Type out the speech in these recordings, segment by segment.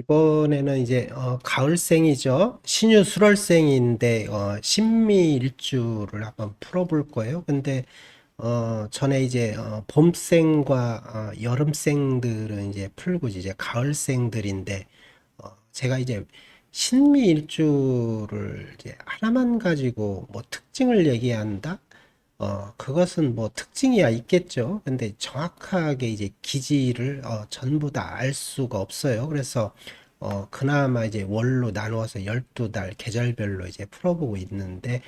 이번에는 이제 가을생이죠. 신유술월생인데 신미일주를 한번 풀어볼 거예요. 근데 전에 이제 봄생과 여름생들은 이제 풀고 이제 가을생들인데 제가 이제 신미일주를 이제 하나만 가지고 뭐 특징을 얘기한다? 그것은 뭐 특징이야 있겠죠. 근데 정확하게 이제 기지를 전부 다 알 수가 없어요. 그래서 그나마 이제 월로 나누어서 12달 계절별로 이제 풀어보고 있는데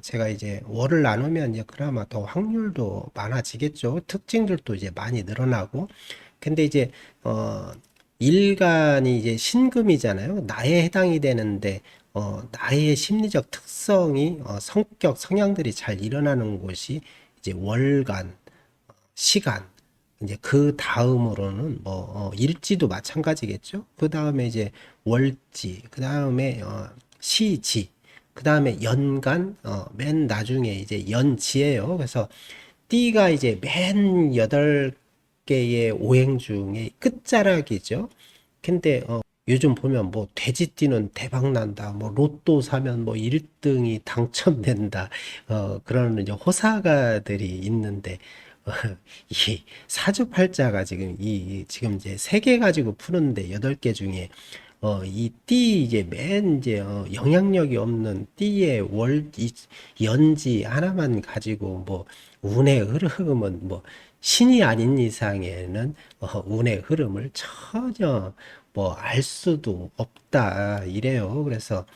제가 이제 월을 나누면 이제 그나마 더 확률도 많아지겠죠. 특징들도 이제 많이 늘어나고. 근데 이제 어 일간이 이제 신금이잖아요. 나에 해당이 되는데 나의 심리적 특성이 성격 성향들이 잘 일어나는 곳이 이제 월간, 시간, 이제 그 다음으로는 뭐 일지도 마찬가지겠죠. 그 다음에 이제 월지, 그 다음에 시지, 그 다음에 연간, 맨 나중에 이제 연지예요. 그래서 띠가 이제 맨 여덟 개의 오행 중에 끝자락이죠. 근데 요즘 보면 뭐 돼지띠는 대박 난다, 뭐 로또 사면 뭐 1등이 당첨된다, 그런 이제 호사가들이 있는데 어, 이 사주팔자가 지금 이제 세 개 가지고 푸는데 여덟 개 중에 이 띠 이제 맨 이제 영향력이 없는 띠의 연지 하나만 가지고 뭐 운의 흐름은 뭐 신이 아닌 이상에는 운의 흐름을 전혀 뭐 알 수도 없다 이래요. 그래서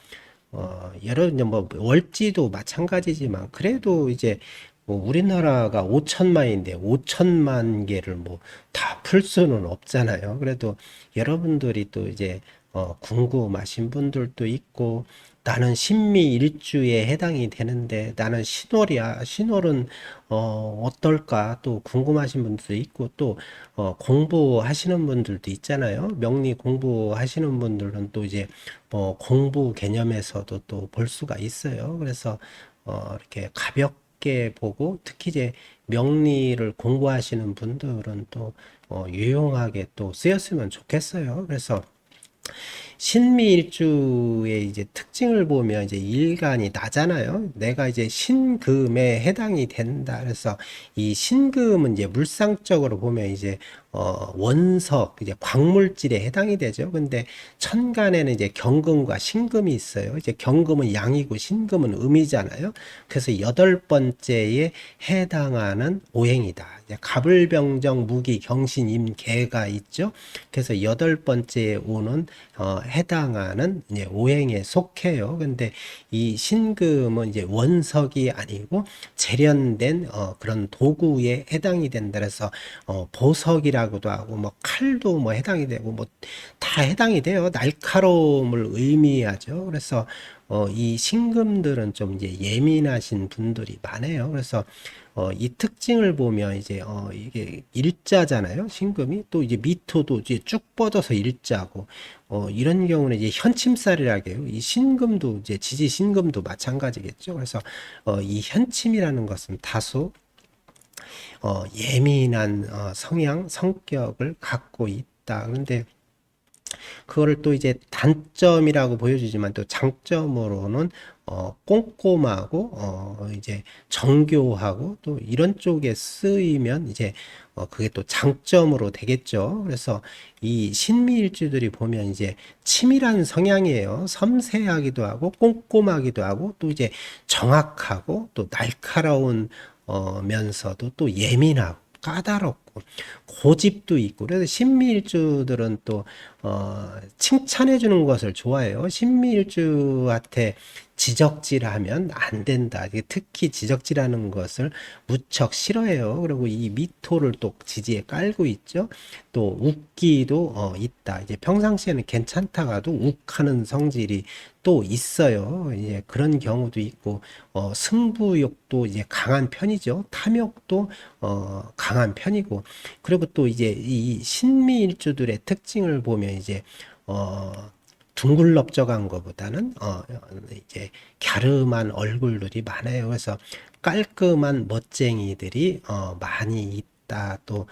여러 이제 뭐 월지도 마찬가지지만 그래도 이제 뭐 우리나라가 5천만인데 5천만 개를 뭐 다 풀 수는 없잖아요. 그래도 여러분들이 또 이제 궁금하신 분들도 있고, 나는 신미일주에 해당이 되는데 나는 신월이야. 신월은 어떨까? 또 궁금하신 분들도 있고, 또 공부하시는 분들도 있잖아요. 명리 공부하시는 분들은 또 이제 공부 개념에서도 또 볼 수가 있어요. 그래서 이렇게 가볍게 보고, 특히 이제 명리를 공부하시는 분들은 또 유용하게 또 쓰였으면 좋겠어요. 그래서 신미일주의 이제 특징을 보면 이제 일간이 나잖아요. 내가 이제 신금에 해당이 된다. 그래서 이 신금은 이제 물상적으로 보면 이제 원석, 이제 광물질에 해당이 되죠. 근데 천간에는 이제 경금과 신금이 있어요. 이제 경금은 양이고 신금은 음이잖아요. 그래서 여덟 번째에 해당하는 오행이다. 이제 갑을병정 무기 경신 임계가 있죠. 그래서 여덟 번째에 오는 해당하는 이제 오행에 속해요. 근데 이 신금은 이제 원석이 아니고 재련된 그런 도구에 해당이 된다. 그래서 보석이라고도 하고 뭐 칼도 뭐 해당이 되고 뭐 다 해당이 돼요. 날카로움을 의미하죠. 그래서 이 신금들은 좀 이제 예민하신 분들이 많아요. 그래서 이 특징을 보면 이제 이게 일자잖아요. 신금이 또 이제 미토도 이제 쭉 뻗어서 일자고 이런 경우는 이제 현침살이라고 해요. 이 신금도 이제 지지 신금도 마찬가지겠죠. 그래서 이 현침이라는 것은 다소 예민한 성향 성격을 갖고 있다. 그런데 그거를 또 이제 단점이라고 보여주지만 또 장점으로는 꼼꼼하고 이제 정교하고 또 이런 쪽에 쓰이면 이제 그게 또 장점으로 되겠죠. 그래서 이 신미일주들이 보면 이제 치밀한 성향이에요. 섬세하기도 하고 꼼꼼하기도 하고 또 이제 정확하고 또 날카로운 면서도 또 예민하고 까다롭고 고집도 있고. 그래서 신미일주들은 또 칭찬해 주는 것을 좋아해요. 신미일주한테 지적질하면 안 된다. 특히 지적질하는 것을 무척 싫어해요. 그리고 이 미토를 또 지지에 깔고 있죠. 또 웃기도 있다. 이제 평상시에는 괜찮다가도 욱하는 성질이 또 있어요. 이제 그런 경우도 있고, 승부욕도 이제 강한 편이죠. 탐욕도 강한 편이고, 그리고 또 이제 이 신미일주들의 특징을 보면 이제 어 둥글럽적한 것보다는 이제 갸름한 얼굴들이 많아요. 그래서 깔끔한 멋쟁이들이 많이 있다. 있다. 또,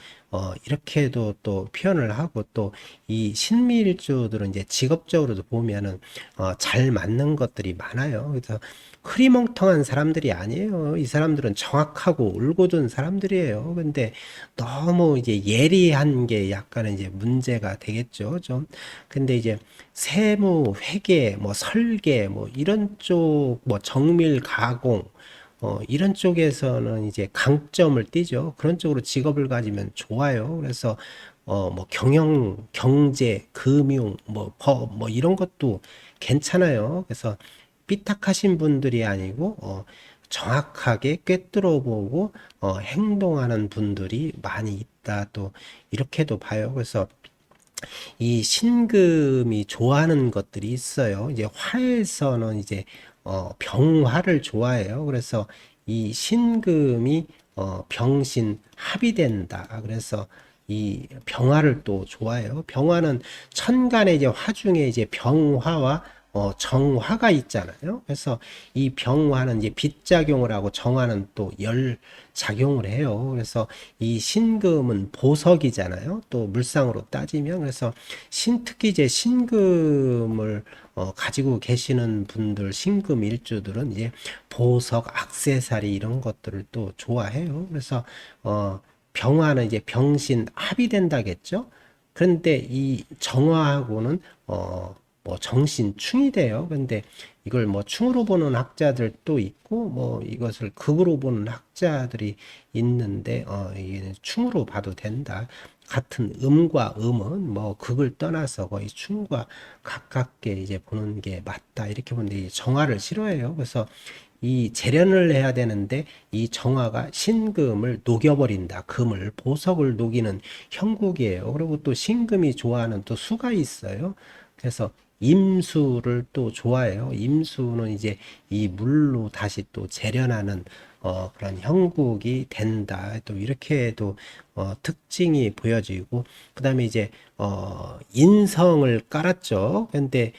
이렇게도 또 표현을 하고 또 이 신미일주들은 이제 직업적으로도 보면은, 잘 맞는 것들이 많아요. 그래서 흐리멍텅한 사람들이 아니에요. 이 사람들은 정확하고 올곧은 사람들이에요. 근데 너무 이제 예리한 게 약간은 이제 문제가 되겠죠. 좀. 근데 이제 세무, 회계, 뭐 설계, 뭐 이런 쪽, 뭐 정밀 가공, 이런 쪽에서는 이제 강점을 띠죠. 그런 쪽으로 직업을 가지면 좋아요. 그래서, 뭐 경제, 금융, 뭐 법, 뭐 이런 것도 괜찮아요. 그래서 삐딱하신 분들이 아니고, 정확하게 꿰뚫어 보고, 행동하는 분들이 많이 있다. 또, 이렇게도 봐요. 그래서 이 신금이 좋아하는 것들이 있어요. 이제 화에서는 이제 병화를 좋아해요. 그래서 이 신금이 병신 합이 된다. 그래서 이 병화를 또 좋아해요. 병화는 천간에 이제 화 중에 이제 병화와 정화가 있잖아요. 그래서 이 병화는 이제 빛작용을 하고 정화는 또 열 작용을 해요. 그래서 이 신금은 보석이잖아요. 또 물상으로 따지면 그래서 특히 이제 신금을 가지고 계시는 분들, 신금 일주들은 이제 보석, 액세서리 이런 것들을 또 좋아해요. 그래서 병화는 이제 병신 합이 된다겠죠. 그런데 이 정화하고는 뭐 정신충이 돼요. 근데 이걸 뭐 충으로 보는 학자들도 있고 뭐 이것을 극으로 보는 학자들이 있는데 이게 충으로 봐도 된다. 같은 음과 음은 뭐 극을 떠나서 거의 충과 가깝게 이제 보는 게 맞다. 이렇게 보는데 이 정화를 싫어해요. 그래서 이 재련을 해야 되는데 이 정화가 신금을 녹여버린다. 금을 보석을 녹이는 형국이에요. 그리고 또 신금이 좋아하는 또 수가 있어요. 그래서 임수를 또 좋아해요. 임수는 이제 이 물로 다시 또 재련하는 그런 형국이 된다. 또 이렇게도 특징이 보여지고 그다음에 이제 인성을 깔았죠. 근데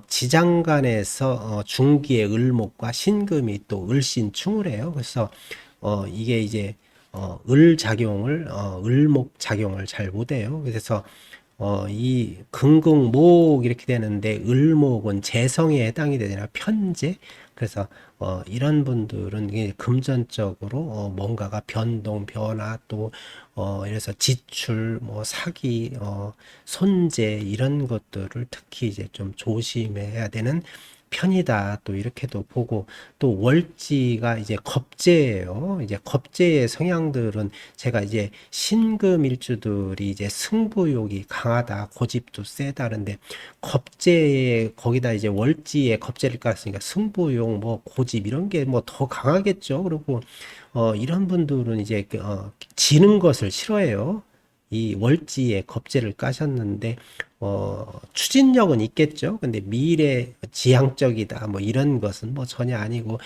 지장간에서 중기의 을목과 신금이 또 을신충을 해요. 그래서 이게 이제 을 작용을 을목 작용을 잘 못해요. 그래서 이 금극목 이렇게 되는데 을목은 재성에 해당이 되잖아요. 편재. 그래서 이런 분들은 이게 금전적으로 뭔가가 변동, 변화 또 이래서 지출, 뭐 사기, 손재 이런 것들을 특히 이제 좀 조심해야 되는 편이다. 또 이렇게도 보고 또 월지가 이제 겁재예요. 이제 겁재의 성향들은 제가 이제 신금일주들이 이제 승부욕이 강하다, 고집도 세다. 그런데 겁재에 거기다 이제 월지에 겁재를 깔았으니까 승부욕, 뭐 고집 이런 게 뭐 더 강하겠죠. 그리고 이런 분들은 이제 지는 것을 싫어해요. 이 월지에 겁재를 까셨는데 추진력은 있겠죠. 근데 미래 지향적이다 뭐 이런 것은 뭐 전혀 아니고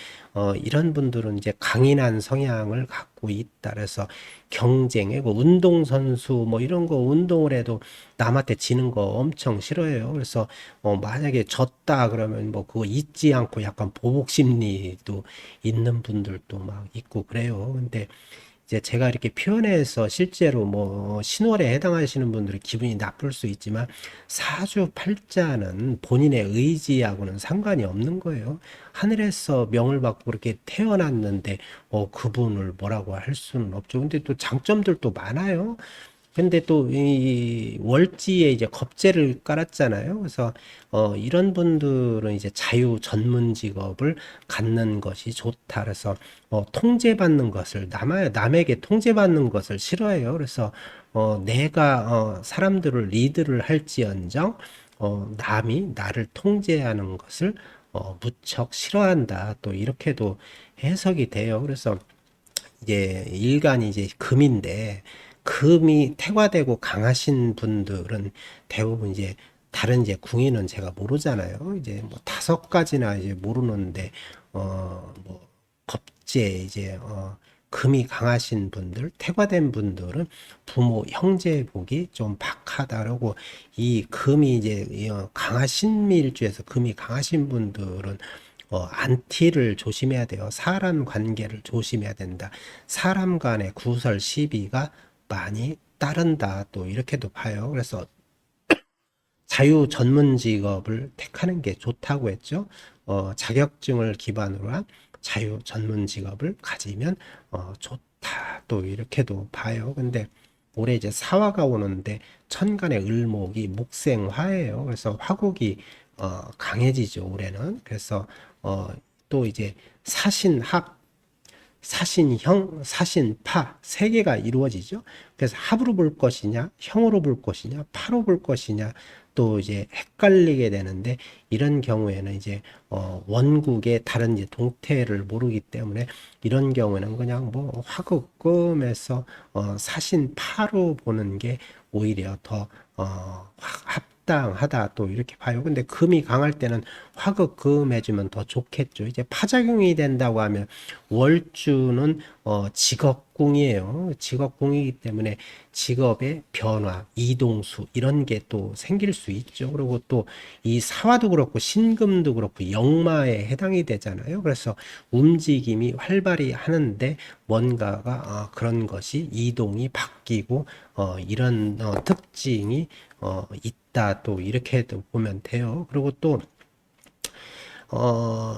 이런 분들은 이제 강인한 성향을 갖고 있다. 그래서 경쟁에 그 운동선수 뭐 이런 거 운동을 해도 남한테 지는 거 엄청 싫어해요. 그래서 만약에 졌다 그러면 뭐 그거 잊지 않고 약간 보복 심리도 있는 분들도 막 있고 그래요. 근데 이제 제가 이렇게 표현해서 실제로 뭐 신월에 해당하시는 분들은 기분이 나쁠 수 있지만 사주팔자는 본인의 의지하고는 상관이 없는 거예요. 하늘에서 명을 받고 그렇게 태어났는데 그분을 뭐라고 할 수는 없죠. 근데 또 장점들도 많아요. 근데 또 이 월지에 이제 겁재를 깔았잖아요. 그래서 이런 분들은 이제 자유 전문 직업을 갖는 것이 좋다. 그래서 통제받는 것을 남에게 통제받는 것을 싫어해요. 그래서 내가 사람들을 리드를 할지언정 남이 나를 통제하는 것을 무척 싫어한다. 또 이렇게도 해석이 돼요. 그래서 이제 일간이 이제 금인데 금이 태화되고 강하신 분들은 대부분 이제 다른 이제 궁위는 제가 모르잖아요. 이제 뭐 다섯 가지나 이제 모르는데 뭐 겁재 이제 금이 강하신 분들, 태화된 분들은 부모, 형제 복이 좀 박하다라고 이 금이 이제 강하신 밀주에서 금이 강하신 분들은 안티를 조심해야 돼요. 사람 관계를 조심해야 된다. 사람 간의 구설 시비가 많이 따른다. 또 이렇게도 봐요. 그래서 자유 전문 직업을 택하는 게 좋다고 했죠. 자격증을 기반으로 한 자유 전문 직업을 가지면 좋다. 또 이렇게도 봐요. 근데 올해 이제 사화가 오는데 천간의 을목이 목생화예요. 그래서 화국이 강해지죠, 올해는. 그래서 또 이제 사신합, 사신형, 사신파 세 개가 이루어지죠. 그래서 합으로 볼 것이냐, 형으로 볼 것이냐, 파로 볼 것이냐, 또 이제 헷갈리게 되는데 이런 경우에는 이제 원국의 다른 이제 동태를 모르기 때문에 이런 경우에는 그냥 뭐 화급금에서 사신파로 보는 게 오히려 더 합당하다 또 이렇게 봐요. 근데 금이 강할 때는 화급금 해주면 더 좋겠죠. 이제 파작용이 된다고 하면 월주는 직업궁이에요. 직업궁이기 때문에 직업의 변화, 이동수 이런 게 또 생길 수 있죠. 그리고 또 이 사화도 그렇고 신금도 그렇고 역마에 해당이 되잖아요. 그래서 움직임이 활발히 하는데 뭔가가 그런 것이 이동이 바뀌고 이런 특징이 있다 또 이렇게도 보면 돼요. 그리고 또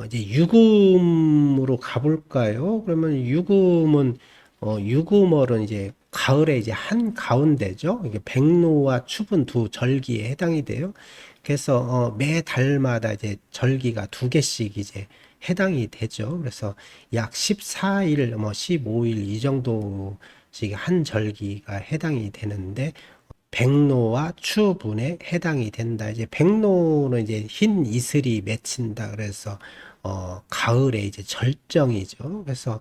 이제 유금으로 가볼까요? 그러면 유금은, 유금월은 이제 가을에 이제 한 가운데죠. 이게 백로와 축은 두 절기에 해당이 돼요. 그래서, 매 달마다 이제 절기가 두 개씩 이제 해당이 되죠. 그래서 약 14일, 뭐 15일 이 정도씩 한 절기가 해당이 되는데, 백로와 추분에 해당이 된다. 이제 백로는 이제 흰 이슬이 맺힌다. 그래서 가을에 이제 절정이죠. 그래서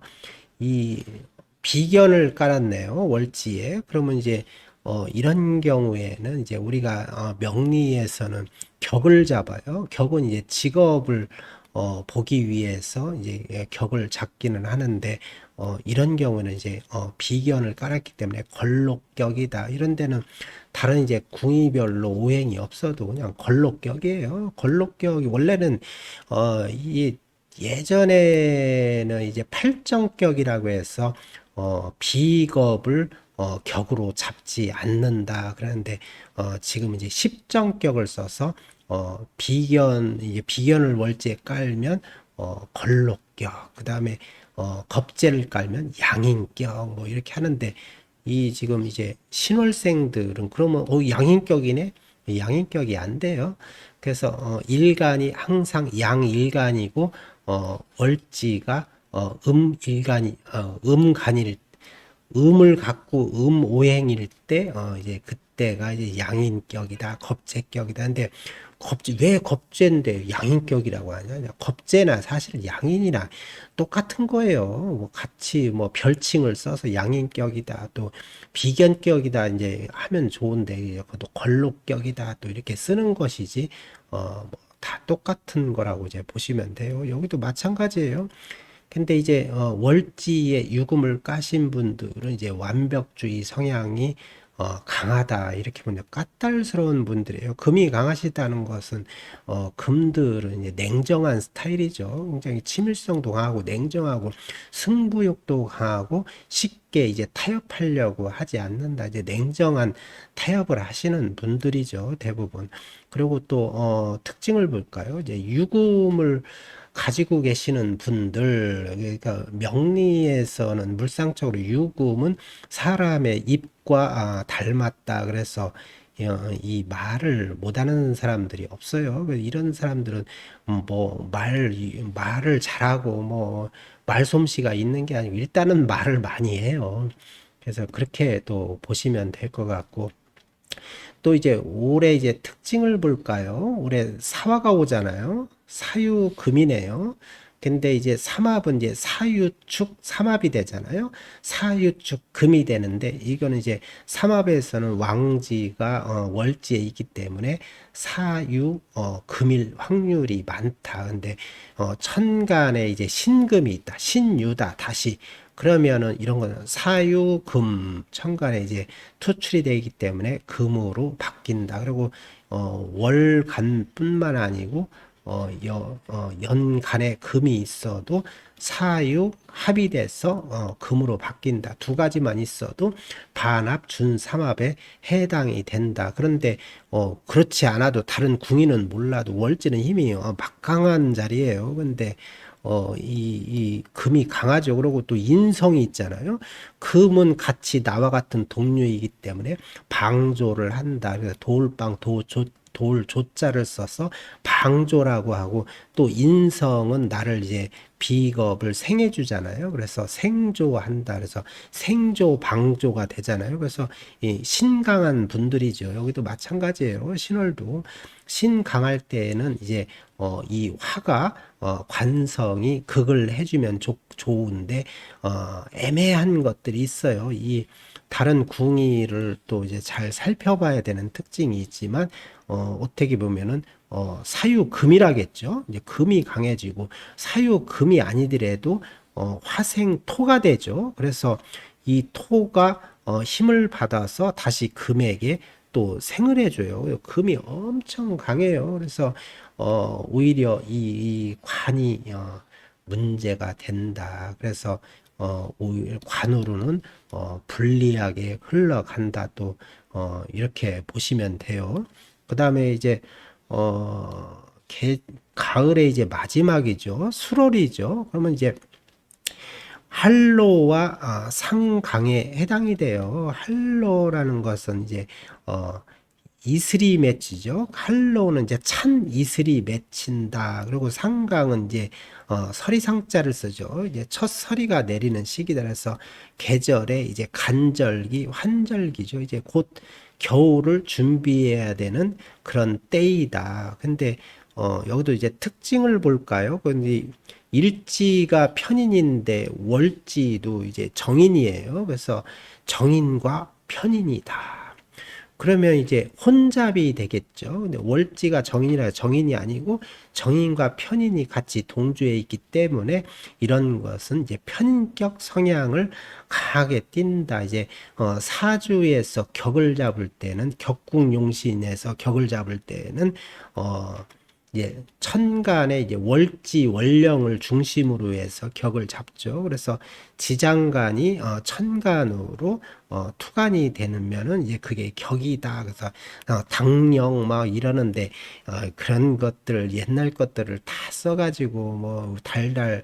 이 비견을 깔았네요. 월지에. 그러면 이제 이런 경우에는 이제 우리가 명리에서는 격을 잡아요. 격은 이제 직업을 보기 위해서 이제 격을 잡기는 하는데 이런 경우는 이제 비견을 깔았기 때문에 걸록격이다. 이런 데는 다른 이제 궁이별로 오행이 없어도 그냥 걸록격이에요. 걸록격이 원래는 이 예전에는 이제 팔정격이라고 해서 비겁을 격으로 잡지 않는다. 그런데 지금 이제 십정격을 써서 이제 비견을 월지에 깔면 걸록격, 그 다음에 겁재를 깔면 양인격, 뭐 이렇게 하는데 이 지금 이제 신월생들은 그러면 양인격이네? 양인격이 안 돼요. 그래서 일간이 항상 양일간이고 월지가 음일간이 음간일 음을 갖고 음오행일 때 이제 그때가 이제 양인격이다 겁재격이다. 근데 왜 겁재인데 양인격이라고 하냐? 겁재나 사실 양인이나 똑같은 거예요. 뭐 같이 뭐 별칭을 써서 양인격이다 또 비견격이다 이제 하면 좋은데 그것도 걸록격이다 또 이렇게 쓰는 것이지 뭐다 똑같은 거라고 이제 보시면 돼요. 여기도 마찬가지예요. 근데 이제 월지에 유금을 까신 분들은 이제 완벽주의 성향이 강하다 이렇게 보면 까탈스러운 분들이에요. 금이 강하시다는 것은 금들은 이제 냉정한 스타일이죠. 굉장히 친밀성도 강하고 냉정하고 승부욕도 강하고 쉽게 이제 타협하려고 하지 않는다. 이제 냉정한 타협을 하시는 분들이죠, 대부분. 그리고 또 특징을 볼까요? 이제 유금을 가지고 계시는 분들, 그러니까 명리에서는 물상적으로 유금은 사람의 입과 닮았다. 그래서 이 말을 못하는 사람들이 없어요. 이런 사람들은 뭐 말을 잘하고 뭐 말솜씨가 있는 게 아니고 일단은 말을 많이 해요. 그래서 그렇게 또 보시면 될 것 같고 또 이제 올해 이제 특징을 볼까요? 올해 사화가 오잖아요. 사유금이네요. 근데 이제 삼합은 이제 사유축 삼합이 되잖아요. 사유축 금이 되는데 이거는 이제 삼합에서는 왕지가 월지에 있기 때문에 사유 금일 확률이 많다. 근데 천간에 이제 신금이 있다. 신유다. 다시 그러면은 이런 거는 사유금 천간에 이제 투출이 되기 때문에 금으로 바뀐다. 그리고 월간뿐만 아니고 연간에 금이 있어도 사유 합이 돼서 금으로 바뀐다. 두 가지만 있어도 반합, 준삼합에 해당이 된다. 그런데 그렇지 않아도 다른 궁이는 몰라도 월지는 힘이 막강한 자리예요. 근데 이 금이 강하죠. 그리고 또 인성이 있잖아요. 금은 같이 나와 같은 동류이기 때문에 방조를 한다. 그래서 돌방, 돌 조자를 써서 방조라고 하고, 또 인성은 나를 이제 비겁을 생해 주잖아요. 그래서 생조한다. 그래서 생조 방조가 되잖아요. 그래서 이 신강한 분들이죠. 여기도 마찬가지예요. 신월도 신 강할 때에는 이제 이 화가 관성이 극을 해주면 좋은데 애매한 것들이 있어요. 이 다른 궁이를 또 이제 잘 살펴봐야 되는 특징이 있지만 어떻게 보면은 사유금이라겠죠. 이제 금이 강해지고 사유금이 아니더라도 화생토가 되죠. 그래서 이 토가 힘을 받아서 다시 금에게 또 생을 해줘요. 금이 엄청 강해요. 그래서 오히려 이 관이 문제가 된다. 그래서 오히려 관으로는 불리하게 흘러간다. 또 이렇게 보시면 돼요. 그 다음에 이제 가을의 이제 마지막이죠. 수월이죠. 그러면 이제 한로와 상강에 해당이 돼요. 한로라는 것은 이제 이슬이 맺히죠. 한로는 이제 찬 이슬이 맺힌다. 그리고 상강은 이제 서리상자를 쓰죠. 이제 첫 서리가 내리는 시기다. 그래서 계절에 이제 간절기, 환절기죠. 이제 곧 겨울을 준비해야 되는 그런 때이다. 근데 여기도 이제 특징을 볼까요? 근데 일지가 편인인데 월지도 이제 정인이에요. 그래서 정인과 편인이다. 그러면 이제 혼잡이 되겠죠. 근데 월지가 정인이라 정인이 아니고 정인과 편인이 같이 동주에 있기 때문에 이런 것은 이제 편인격 성향을 강하게 띈다. 이제 사주에서 격을 잡을 때는 격국용신에서 격을 잡을 때는 이제 천간에 이제 월지 월령을 중심으로 해서 격을 잡죠. 그래서 지장간이 천간으로 투간이 되면은 이제 그게 격이다. 그래서 당령 막 이러는데 그런 것들 옛날 것들을 다 써가지고 뭐 달달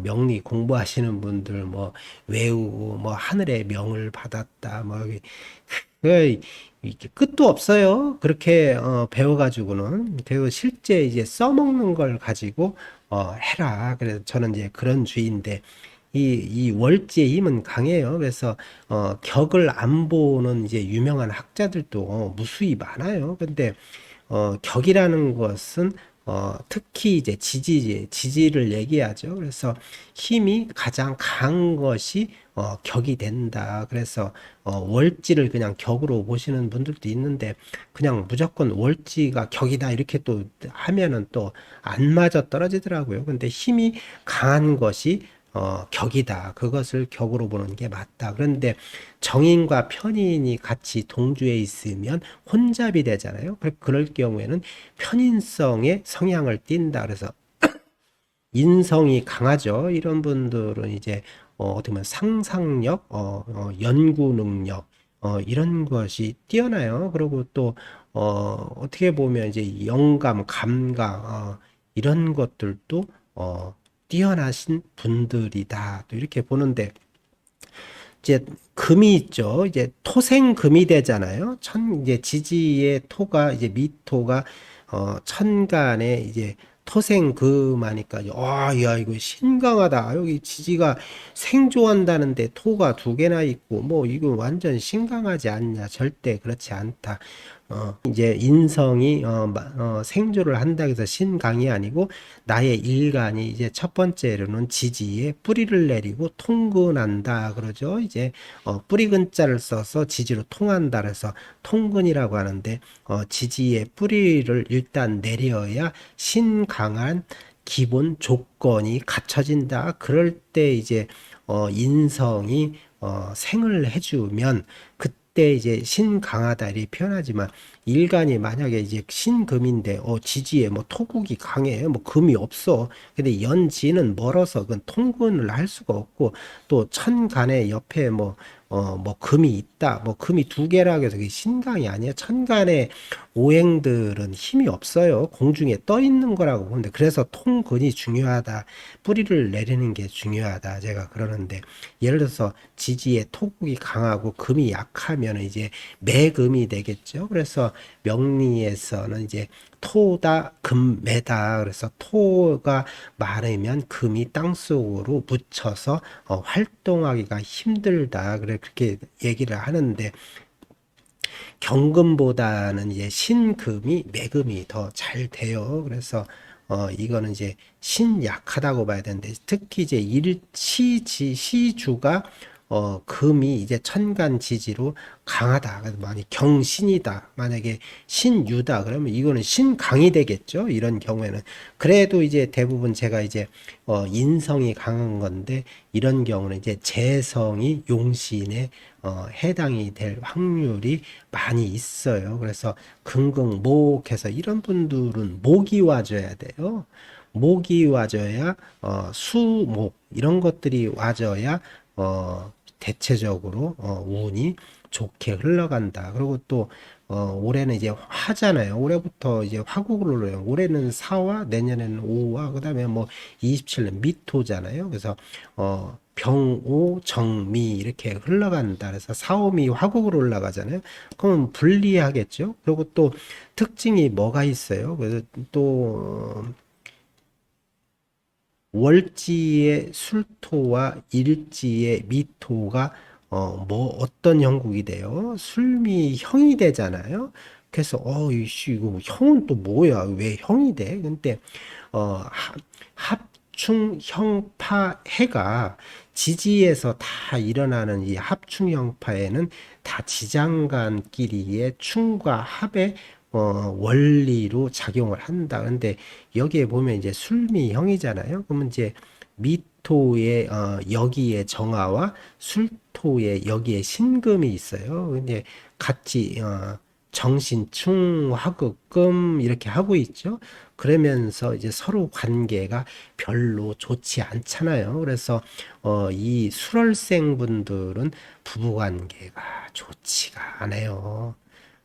명리 공부하시는 분들 뭐 외우고 뭐 하늘의 명을 받았다 뭐 그 이게 끝도 없어요. 그렇게 배워가지고는. 그리고 실제 이제 써먹는 걸 가지고 해라. 그래서 저는 이제 그런 주의인데 이 월지의 힘은 강해요. 그래서 격을 안 보는 이제 유명한 학자들도 무수히 많아요. 근데 격이라는 것은 특히 이제 지지를 얘기하죠. 그래서 힘이 가장 강한 것이 격이 된다. 그래서 월지를 그냥 격으로 보시는 분들도 있는데 그냥 무조건 월지가 격이다 이렇게 또 하면은 또 안 맞아 떨어지더라고요. 근데 힘이 강한 것이 격이다. 그것을 격으로 보는 게 맞다. 그런데 정인과 편인이 같이 동주에 있으면 혼잡이 되잖아요. 그럴 경우에는 편인성의 성향을 띈다. 그래서 인성이 강하죠. 이런 분들은 이제 어떻게 보면 상상력, 연구 능력 이런 것이 뛰어나요. 그리고 또 어떻게 보면 이제 영감, 감각 이런 것들도 뛰어나신 분들이다. 또 이렇게 보는데 이제 금이 있죠. 이제 토생금이 되잖아요. 이제 지지의 토가 이제 미토가 천간에 이제 토생금하니까 야 이거 신강하다. 여기 지지가 생조한다는데 토가 두 개나 있고 뭐 이거 완전 신강하지 않냐? 절대 그렇지 않다. 이제 인성이 생조를 한다 해서 신강이 아니고 나의 일간이 이제 첫 번째로는 지지에 뿌리를 내리고 통근한다 그러죠. 이제 뿌리 근자를 써서 지지로 통한다 그래서 통근이라고 하는데 지지에 뿌리를 일단 내려야 신강한 기본 조건이 갖춰진다. 그럴 때 이제 인성이 생을 해주면 그때 이제 신강하다 이렇게 표현하지만 일간이 만약에 이제 신금인데 지지에 뭐 토국이 강해 뭐 금이 없어. 근데 연지는 멀어서 그건 통근을 할 수가 없고 또 천간에 옆에 뭐 금이 있다. 뭐 금이 두 개라 해서 그게 신강이 아니에요. 천간에 오행들은 힘이 없어요. 공중에 떠 있는 거라고 보는데 그래서 통근이 중요하다. 뿌리를 내리는 게 중요하다. 제가 그러는데 예를 들어서 지지에 토국이 강하고 금이 약하면 이제 매금이 되겠죠. 그래서 명리에서는 이제 토다 금매다. 그래서 토가 많으면 금이 땅속으로 묻혀서 활동하기가 힘들다. 그래 그렇게 얘기를 하는데 경금보다는 이제 신금이 매금이 더 잘 돼요. 그래서 이거는 이제 신약하다고 봐야 되는데 특히 이제 시주가 금이 이제 천간 지지로 강하다. 그래서 만약 경신이다. 만약에 신유다. 그러면 이거는 신강이 되겠죠. 이런 경우에는. 그래도 이제 대부분 제가 이제 인성이 강한 건데 이런 경우는 이제 재성이 용신에 해당이 될 확률이 많이 있어요. 그래서 금극목해서 이런 분들은 목이 와줘야 돼요. 목이 와줘야 수목 이런 것들이 와줘야 대체적으로 운이 좋게 흘러간다. 그리고 또 올해는 이제 화잖아요. 올해부터 이제 화국을 올려요. 올해는 사화, 내년에는 오화, 그다음에 뭐 27년 미토잖아요. 그래서 병오, 정미 이렇게 흘러간다. 그래서 사오미 화국으로 올라가잖아요. 그럼 불리하겠죠. 그리고 또 특징이 뭐가 있어요? 그래서 또 월지의 술토와 일지의 미토가 뭐 어떤 형국이 돼요? 술미 형이 되잖아요. 그래서 이씨 이거 형은 또 뭐야? 왜 형이 돼? 근데 합충 형파 해가 지지에서 다 일어나는 이 합충 형파에는 다 지장간끼리의 충과 합의 원리로 작용을 한다. 근데 여기에 보면 이제 술미형이잖아요. 그러면 이제 미토의 여기에 정화와 술토의 여기에 신금이 있어요. 근데 같이 정신충 화극금 이렇게 하고 있죠. 그러면서 이제 서로 관계가 별로 좋지 않잖아요. 그래서 이 수월생 분들은 부부 관계가 좋지가 않아요.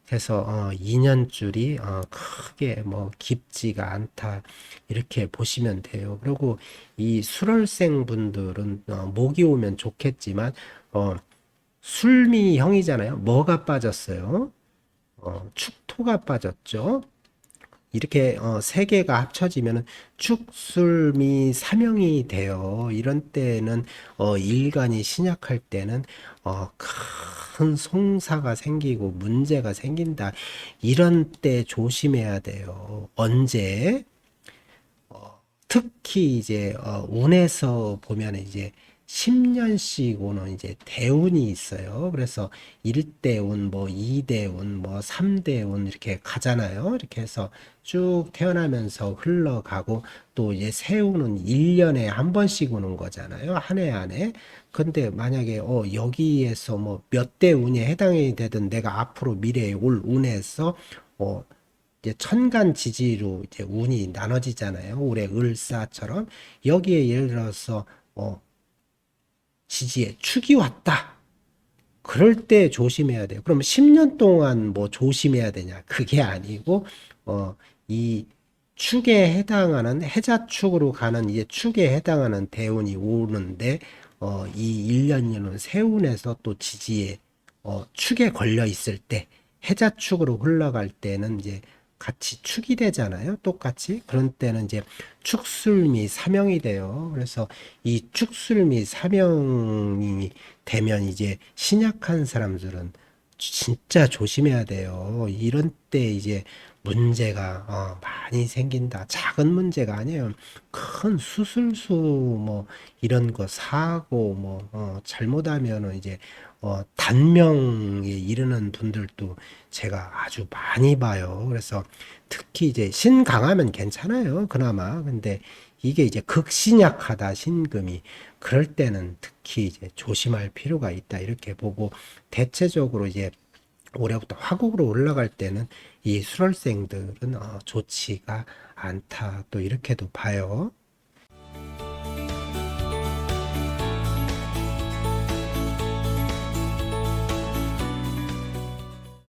그래서 인연줄이 크게 뭐 깊지가 않다 이렇게 보시면 돼요. 그리고 이 술월생 분들은 목이 오면 좋겠지만 술미형이잖아요. 뭐가 빠졌어요? 축토가 빠졌죠. 이렇게 세 개가 합쳐지면 축술미 삼형이 돼요. 이런 때는 일간이 신약할 때는 큰 송사가 생기고 문제가 생긴다. 이런 때 조심해야 돼요. 언제? 특히 이제 운에서 보면 이제 10년씩 오는 이제 대운이 있어요. 그래서 1대운, 뭐 2대운, 뭐 3대운 이렇게 가잖아요. 이렇게 해서 쭉 태어나면서 흘러가고 또 이제 새우는 1년에 한 번씩 오는 거잖아요. 한 해 안에. 근데 만약에 여기에서 뭐 몇 대 운에 해당이 되든 내가 앞으로 미래에 올 운에서 어 이제 천간 지지로 이제 운이 나눠지잖아요. 올해 을사처럼 여기에 예를 들어서 지지에 축이 왔다. 그럴 때 조심해야 돼요. 그러면 10년 동안 뭐 조심해야 되냐? 그게 아니고 이 축에 해당하는 해자축으로 가는 이제 축에 해당하는 대운이 오는데 이 1년이는 세운에서 또 지지에 축에 걸려 있을 때 해자축으로 흘러갈 때는 이제 같이 축이 되잖아요. 똑같이. 그런 때는 이제 축술미 사명이 돼요. 그래서 이 축술미 사명이 되면 이제 신약한 사람들은 진짜 조심해야 돼요. 이런 때 이제 문제가 많이 생긴다. 작은 문제가 아니에요. 큰 수술수 뭐 이런 거 사고 뭐 잘못하면은 이제 단명에 이르는 분들도 제가 아주 많이 봐요. 그래서 특히 이제 신강하면 괜찮아요. 그나마. 근데 이게 이제 극신약하다 신금이 그럴 때는 특히 이제 조심할 필요가 있다 이렇게 보고 대체적으로 이제 올해부터 화곡으로 올라갈 때는 이 수럴생들은 좋지가 않다. 또 이렇게도 봐요.